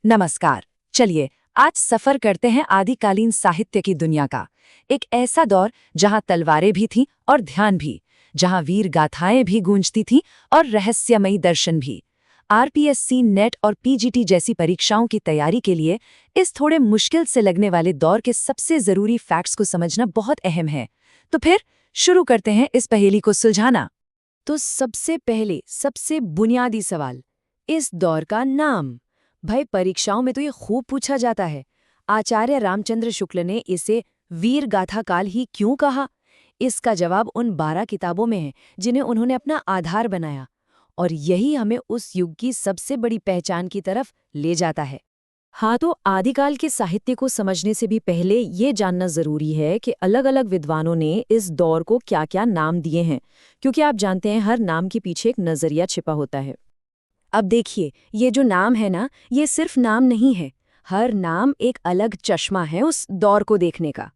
नमस्कार। चलिए आज सफर करते हैं आदिकालीन साहित्य की दुनिया का। एक ऐसा दौर जहां तलवारें भी थीं और ध्यान भी, जहां वीर गाथाएं भी गूंजती थीं और रहस्यमयी दर्शन भी। आरपीएससी, नेट और पीजीटी जैसी परीक्षाओं की तैयारी के लिए इस थोड़े मुश्किल से लगने वाले दौर के सबसे जरूरी फैक्ट्स को समझना बहुत अहम है। तो फिर शुरू करते हैं इस पहेली को सुलझाना। तो सबसे पहले सबसे बुनियादी सवाल, इस दौर का नाम। भाई परीक्षाओं में तो ये खूब पूछा जाता है। आचार्य रामचंद्र शुक्ल ने इसे वीर गाथा काल ही क्यों कहा? इसका जवाब उन 12 किताबों में है जिन्हें उन्होंने अपना आधार बनाया, और यही हमें उस युग की सबसे बड़ी पहचान की तरफ ले जाता है। हाँ, तो आदिकाल के साहित्य को समझने से भी पहले ये जानना जरूरी है कि अलग-अलग विद्वानों ने इस दौर को क्या-क्या नाम दिए हैं, क्योंकि आप जानते हैं हर नाम के पीछे एक नजरिया छिपा होता है। अब देखिए, ये जो नाम है ना, ये सिर्फ नाम नहीं है। हर नाम एक अलग चश्मा है उस दौर को देखने का।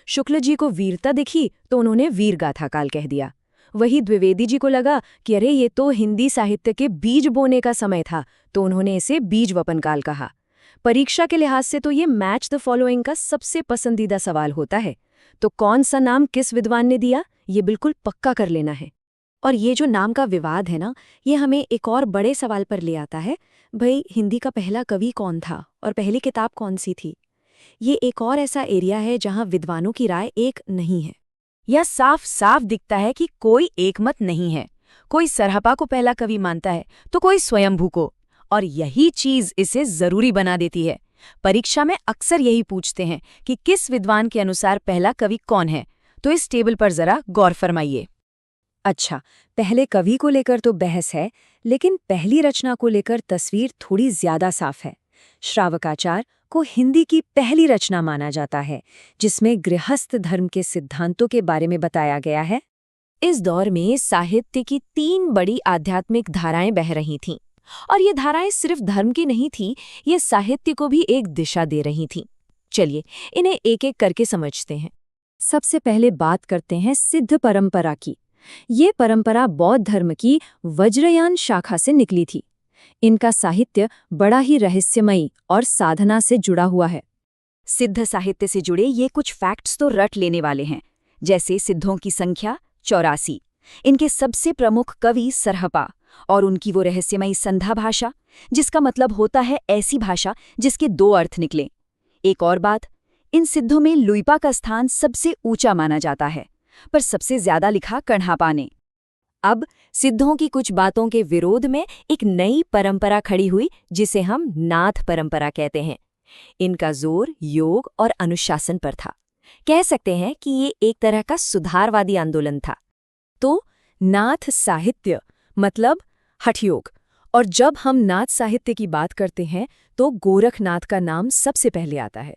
शुक्ल जी को वीरता दिखी तो उन्होंने वीर गाथा काल कह दिया। वही द्विवेदी जी को लगा कि अरे ये तो हिंदी साहित्य के बीज बोने का समय था, तो उन्होंने इसे बीज वपन काल कहा। परीक्षा के लिहाज से तो ये मैच द फॉलोइंग का सबसे पसंदीदा सवाल होता है। तो कौन सा नाम किस विद्वान ने दिया, ये बिल्कुल पक्का कर लेना है। और ये जो नाम का विवाद है ना, ये हमें एक और बड़े सवाल पर ले आता है। भाई हिंदी का पहला कवि कौन था और पहली किताब कौन सी थी? ये एक और ऐसा एरिया है जहां विद्वानों की राय एक नहीं है। यह साफ साफ दिखता है कि कोई एकमत नहीं है। कोई सरहपा को पहला कवि मानता है तो कोई स्वयंभू को, और यही चीज इसे जरूरी बना देती है। परीक्षा में अक्सर यही पूछते हैं कि किस विद्वान के अनुसार पहला कवि कौन है। तो इस टेबल पर जरा गौर फरमाइए। अच्छा, पहले कवि को लेकर तो बहस है, लेकिन पहली रचना को लेकर तस्वीर थोड़ी ज्यादा साफ है। श्रावकाचार को हिंदी की पहली रचना माना जाता है, जिसमें गृहस्थ धर्म के सिद्धांतों के बारे में बताया गया है। इस दौर में साहित्य की 3 बड़ी आध्यात्मिक धाराएं बह रही थीं, और ये धाराएं सिर्फ धर्म की नहीं थीं, ये साहित्य को भी एक दिशा दे रही थीं। चलिए इन्हें एक एक करके समझते हैं। सबसे पहले बात करते हैं सिद्ध परंपरा की। ये परंपरा बौद्ध धर्म की वज्रयान शाखा से निकली थी। इनका साहित्य बड़ा ही रहस्यमयी और साधना से जुड़ा हुआ है। सिद्ध साहित्य से जुड़े ये कुछ फैक्ट्स तो रट लेने वाले हैं, जैसे सिद्धों की संख्या 84, इनके सबसे प्रमुख कवि सरहपा, और उनकी वो रहस्यमयी संधा भाषा, जिसका मतलब होता है ऐसी भाषा जिसके 2 अर्थ निकले। एक और बात, इन सिद्धों में लुइपा का स्थान सबसे ऊंचा माना जाता है, पर सबसे ज्यादा लिखा कण्हापा ने। अब सिद्धों की कुछ बातों के विरोध में एक नई परंपरा खड़ी हुई, जिसे हम नाथ परंपरा कहते हैं। इनका जोर योग और अनुशासन पर था। कह सकते हैं कि ये एक तरह का सुधारवादी आंदोलन था। तो नाथ साहित्य मतलब हठयोग। और जब हम नाथ साहित्य की बात करते हैं तो गोरखनाथ का नाम सबसे पहले आता है।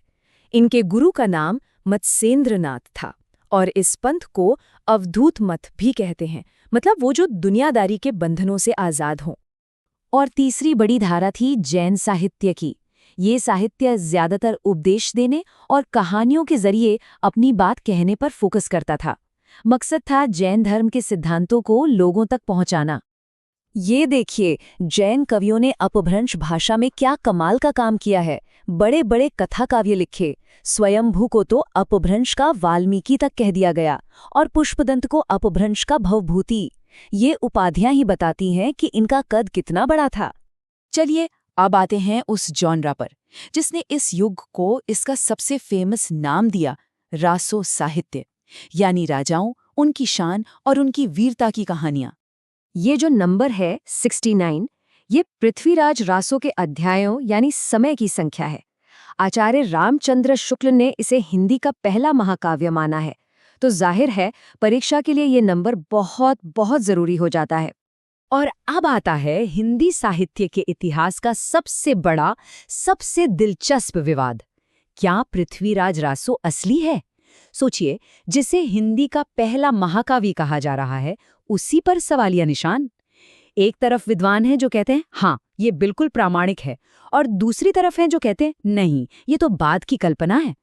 इनके गुरु का नाम मत्स्येंद्रनाथ था, और इस पंथ को अवधूत मत भी कहते हैं, मतलब वो जो दुनियादारी के बंधनों से आजाद हों। और तीसरी बड़ी धारा थी जैन साहित्य की। ये साहित्य ज्यादातर उपदेश देने और कहानियों के जरिए अपनी बात कहने पर फोकस करता था। मकसद था जैन धर्म के सिद्धांतों को लोगों तक पहुंचाना। ये देखिए, जैन कवियों ने अपभ्रंश भाषा में क्या कमाल का काम किया है। बड़े बड़े कथा काव्य लिखे। स्वयंभू को तो अपभ्रंश का वाल्मीकि तक कह दिया गया, और पुष्पदंत को अपभ्रंश का भवभूति। ये उपाधियां ही बताती हैं कि इनका कद कितना बड़ा था। चलिए अब आते हैं उस जॉनरा पर जिसने इस युग को इसका सबसे फेमस नाम दिया, रासो साहित्य, यानी राजाओं, उनकी शान और उनकी वीरता की कहानियां। ये जो नंबर है 69, ये पृथ्वीराज रासो के अध्यायों यानी समय की संख्या है। आचार्य रामचंद्र शुक्ल ने इसे हिंदी का पहला महाकाव्य माना है, तो जाहिर है परीक्षा के लिए ये नंबर बहुत बहुत जरूरी हो जाता है। और अब आता है हिंदी साहित्य के इतिहास का सबसे बड़ा, सबसे दिलचस्प विवाद। क्या पृथ्वीराज रासो असली है? सोचिए, जिसे हिंदी का पहला महाकाव्य कहा जा रहा है, उसी पर सवालिया निशान। एक तरफ विद्वान हैं जो कहते हैं हाँ ये बिल्कुल प्रामाणिक है, और दूसरी तरफ हैं जो कहते हैं नहीं, ये तो बाद की कल्पना है।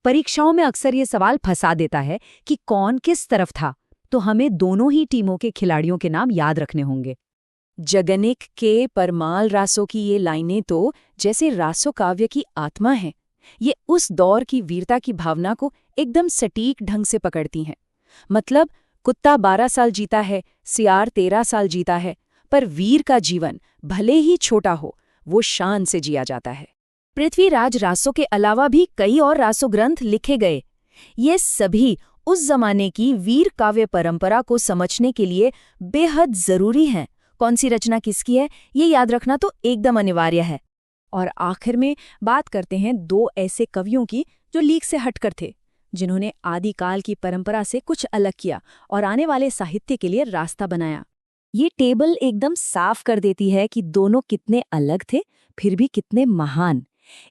परीक्षाओं में अक्सर ये सवाल फंसा देता है कि कौन किस तरफ था, तो हमें दोनों ही टीमों के खिलाड़ियों के नाम याद रखने होंगे। जगनिक के परमाल रासो की ये लाइनें तो जैसे रासो काव्य की आत्मा हैं। ये उस दौर की वीरता की भावना को एकदम सटीक ढंग से पकड़ती हैं। मतलब कुत्ता 12 साल जीता है, सियार 13 साल जीता है, पर वीर का जीवन भले ही छोटा हो, वो शान से जिया जाता है। पृथ्वीराज रासो के अलावा भी कई और रासो ग्रंथ लिखे गए। ये सभी उस जमाने की वीर काव्य परंपरा को समझने के लिए बेहद जरूरी हैं। कौन सी रचना किसकी है, ये याद रखना तो एकदम अनिवार्य है। और आखिर में बात करते हैं दो ऐसे कवियों की जो लीक से हटकर थे, जिन्होंने आदिकाल की परंपरा से कुछ अलग किया और आने वाले साहित्य के लिए रास्ता बनाया। ये टेबल एकदम साफ कर देती है कि दोनों कितने अलग थे, फिर भी कितने महान।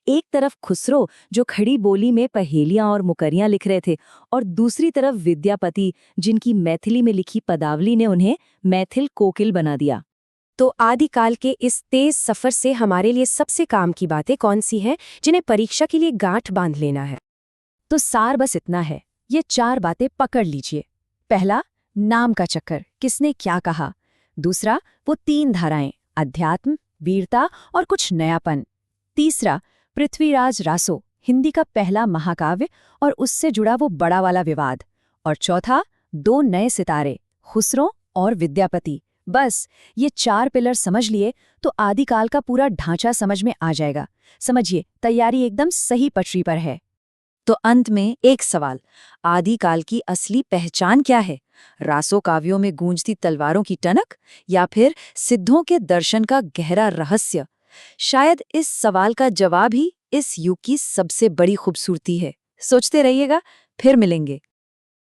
एक तरफ खुसरो जो खड़ी बोली में पहेलियां और मुकरियां लिख रहे थे, और दूसरी तरफ विद्यापति जिनकी मैथिली में लिखी पदावली ने उन्हें मैथिल कोकिल बना दिया। तो आदिकाल के इस तेज सफर से हमारे लिए सबसे काम की बातें कौन सी हैं, जिन्हें परीक्षा के लिए गांठ बांध लेना है? तो सार बस इतना है, ये 4 बातें पकड़ लीजिए। पहला, नाम का चक्कर, किसने क्या कहा। दूसरा, वो 3 धाराएं, अध्यात्म, वीरता और कुछ नयापन। तीसरा, पृथ्वीराज रासो, हिंदी का पहला महाकाव्य और उससे जुड़ा वो बड़ा वाला विवाद। और चौथा, 2 नए सितारे, खुसरो और विद्यापति। बस ये 4 पिलर समझ लिए तो आदिकाल का पूरा ढांचा समझ में आ जाएगा। समझिए, तैयारी एकदम सही पटरी पर है। तो अंत में एक सवाल, आदिकाल की असली पहचान क्या है? रासो काव्यों में गूंजती तलवारों की टनक, या फिर सिद्धों के दर्शन का गहरा रहस्य? शायद इस सवाल का जवाब ही इस युग की सबसे बड़ी खूबसूरती है। सोचते रहिएगा, फिर मिलेंगे।